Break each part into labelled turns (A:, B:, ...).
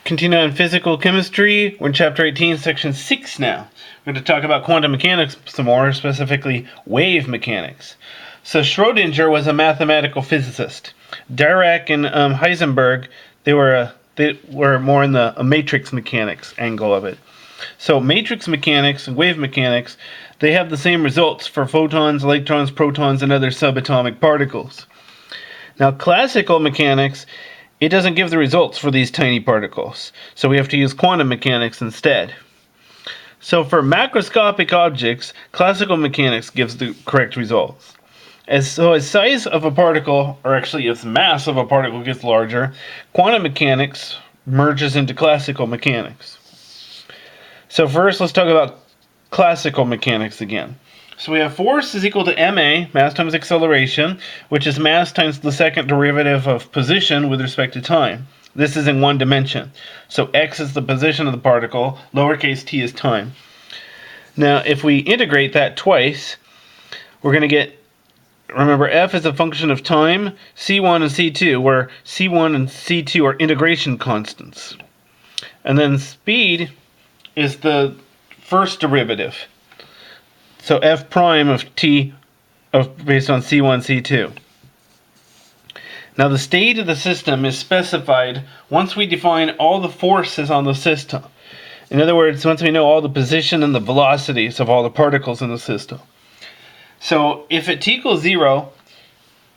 A: Continue on physical chemistry. We're in chapter 18, section 6 now. We're going to talk about quantum mechanics some more, specifically wave mechanics. So Schrodinger was a mathematical physicist. Dirac and Heisenberg, they were more in the matrix mechanics angle of it. So matrix mechanics and wave mechanics, they have the same results for photons, electrons, protons, and other subatomic particles. Now classical mechanics, it doesn't give the results for these tiny particles, so we have to use quantum mechanics instead. So for macroscopic objects, classical mechanics gives the correct results. As size of a particle, or actually as mass of a particle gets larger, quantum mechanics merges into classical mechanics. So first let's talk about classical mechanics again. So we have force is equal to ma, mass times acceleration, which is mass times the second derivative of position with respect to time. This is in one dimension. So x is the position of the particle, lowercase t is time. Now if we integrate that twice, we're going to get, remember f is a function of time, c1 and c2, where c1 and c2 are integration constants. And then speed is the first derivative. So f prime of t based on c1, c2. Now the state of the system is specified once we define all the forces on the system. In other words, once we know all the position and the velocities of all the particles in the system. So if at t equals 0,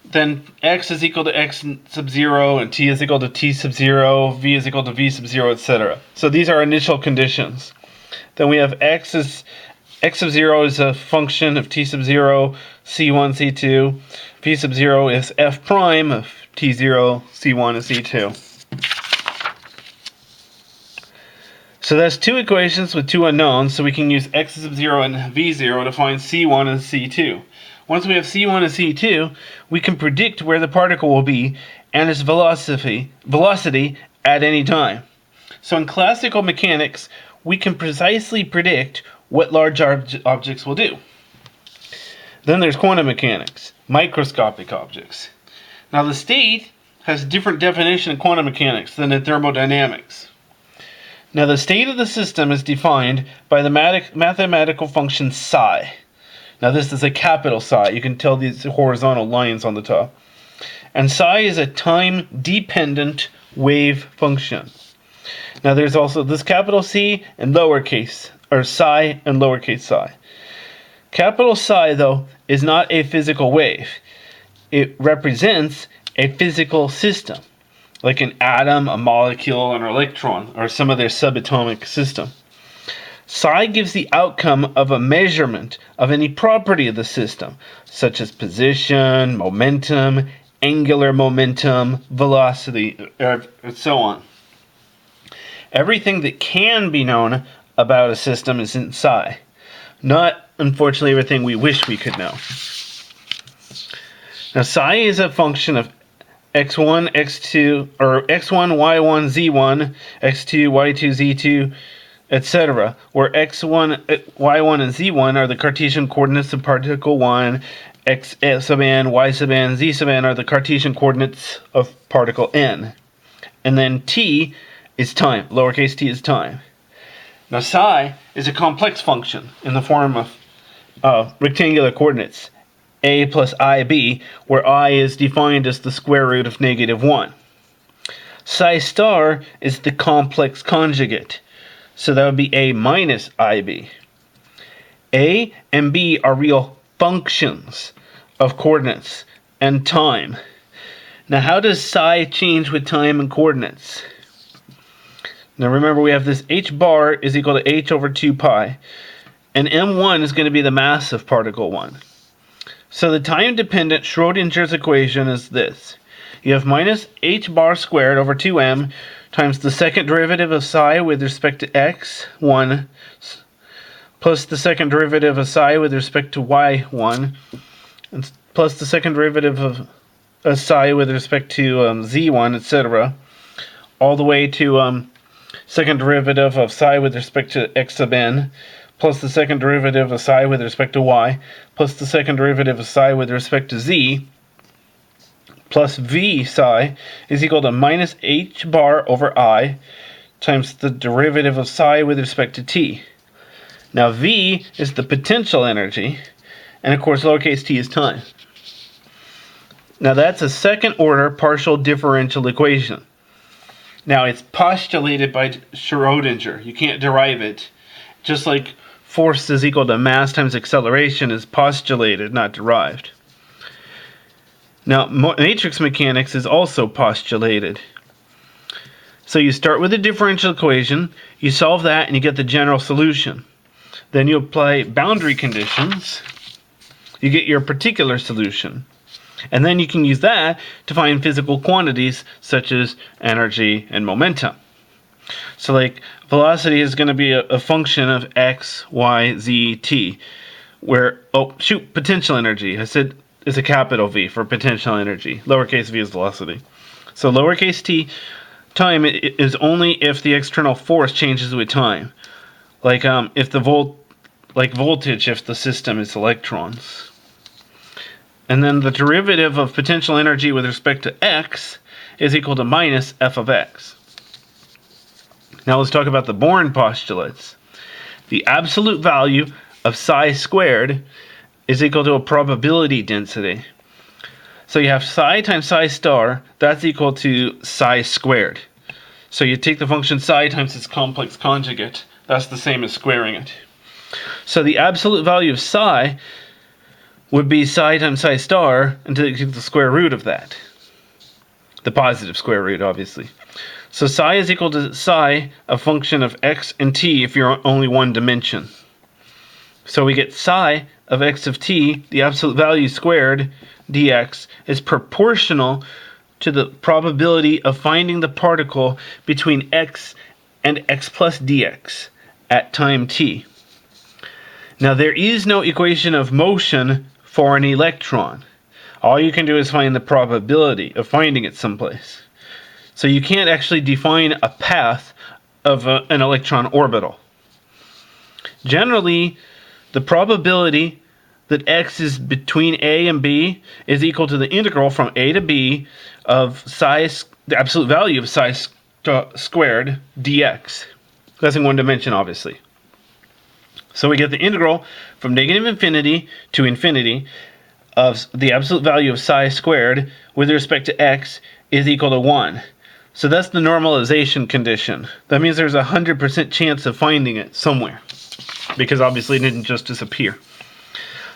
A: then x is equal to x sub 0, and t is equal to t sub 0, v is equal to v sub 0, etc. So these are initial conditions. Then we have x sub 0 is a function of t sub 0, c1, c2. V sub 0 is f prime of t0, c1, and c2. So that's two equations with two unknowns, so we can use x sub 0 and v0 to find c1 and c2. Once we have c1 and c2, we can predict where the particle will be and its velocity at any time. So in classical mechanics, we can precisely predict what large objects will do. Then there's quantum mechanics, microscopic objects. Now the state has a different definition in quantum mechanics than in thermodynamics. Now the state of the system is defined by the mathematical function psi. Now this is a capital psi. You can tell these horizontal lines on the top. And psi is a time-dependent wave function. Now there's also this capital C and lowercase, or psi and lowercase psi. Capital psi, though, is not a physical wave. It represents a physical system, like an atom, a molecule, an electron, or some of their subatomic system. Psi gives the outcome of a measurement of any property of the system, such as position, momentum, angular momentum, velocity, and so on. Everything that can be known about a system is in psi. Not, unfortunately, everything we wish we could know. Now, psi is a function of x1, x2, or x1, y1, z1, x2, y2, z2, etc., where x1, y1, and z1 are the Cartesian coordinates of particle 1, x sub n, y sub n, z sub n are the Cartesian coordinates of particle n. And then t is time, lowercase t is time. Now psi is a complex function in the form of rectangular coordinates, a plus ib, where I is defined as the square root of -1. Psi star is the complex conjugate, so that would be a minus ib. A and b are real functions of coordinates and time. Now how does psi change with time and coordinates? Now remember, we have this h bar is equal to h over 2 pi, and m1 is going to be the mass of particle 1. So the time-dependent Schrodinger's equation is this. You have minus h bar squared over 2m times the second derivative of psi with respect to x1 plus the second derivative of psi with respect to y1 and plus the second derivative of psi with respect to z1, etc., all the way to second derivative of psi with respect to x sub n, plus the second derivative of psi with respect to y, plus the second derivative of psi with respect to z, plus v psi is equal to minus h bar over I times the derivative of psi with respect to t. Now V is the potential energy, and of course lowercase t is time. Now that's a second order partial differential equation. Now it's postulated by Schrodinger. You can't derive it. Just like force is equal to mass times acceleration is postulated, not derived. Now matrix mechanics is also postulated. So you start with a differential equation, you solve that, and you get the general solution. Then you apply boundary conditions, you get your particular solution. And then you can use that to find physical quantities such as energy and momentum. So like velocity is going to be a function of x, y, z, t. Where, potential energy. I said it's a capital V for potential energy. Lowercase v is velocity. So lowercase t, time is only if the external force changes with time. Like if the voltage if the system is electrons. And then the derivative of potential energy with respect to x is equal to minus f of x. Now let's talk about the Bourne postulates. The absolute value of psi squared is equal to a probability density. So you have psi times psi star, that's equal to psi squared. So you take the function psi times its complex conjugate, that's the same as squaring it. So the absolute value of psi would be psi times psi star until you take the square root of that. The positive square root, obviously. So psi is equal to psi, a function of x and t if you're only one dimension. So we get psi of x of t, the absolute value squared, dx, is proportional to the probability of finding the particle between x and x plus dx at time t. Now there is no equation of motion for an electron. All you can do is find the probability of finding it someplace. So you can't actually define a path of an electron orbital. Generally, the probability that x is between a and b is equal to the integral from a to b of the absolute value of psi squared dx. That's in one dimension, obviously. So we get the integral from negative infinity to infinity of the absolute value of psi squared with respect to x is equal to 1. So that's the normalization condition. That means there's a 100% chance of finding it somewhere, because obviously it didn't just disappear.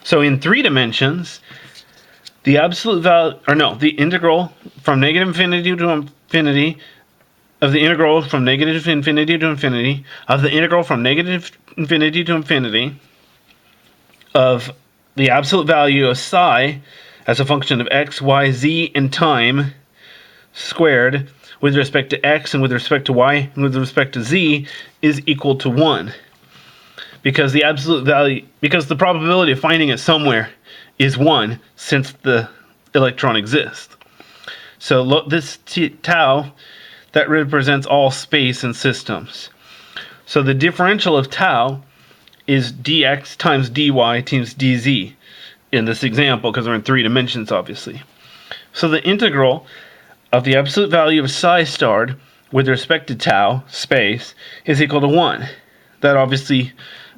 A: So in 3 dimensions, the integral from negative infinity to infinity of the integral from negative infinity to infinity of the integral from negative infinity to infinity of the absolute value of psi as a function of x, y, z, and time squared with respect to x and with respect to y and with respect to z is equal to 1. Because the probability of finding it somewhere is 1 since the electron exists. So this tau, that represents all space and systems. So the differential of tau is dx times dy times dz in this example, because we're in 3 dimensions, obviously. So the integral of the absolute value of psi starred with respect to tau, space, is equal to 1. That obviously,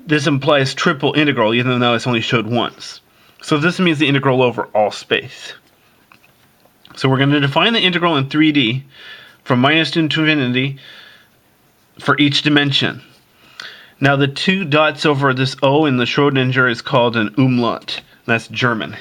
A: this implies triple integral, even though it's only showed once. So this means the integral over all space. So we're going to define the integral in 3D from minus to infinity for each dimension. Now the 2 dots over this O in the Schrodinger is called an Umlaut. That's German.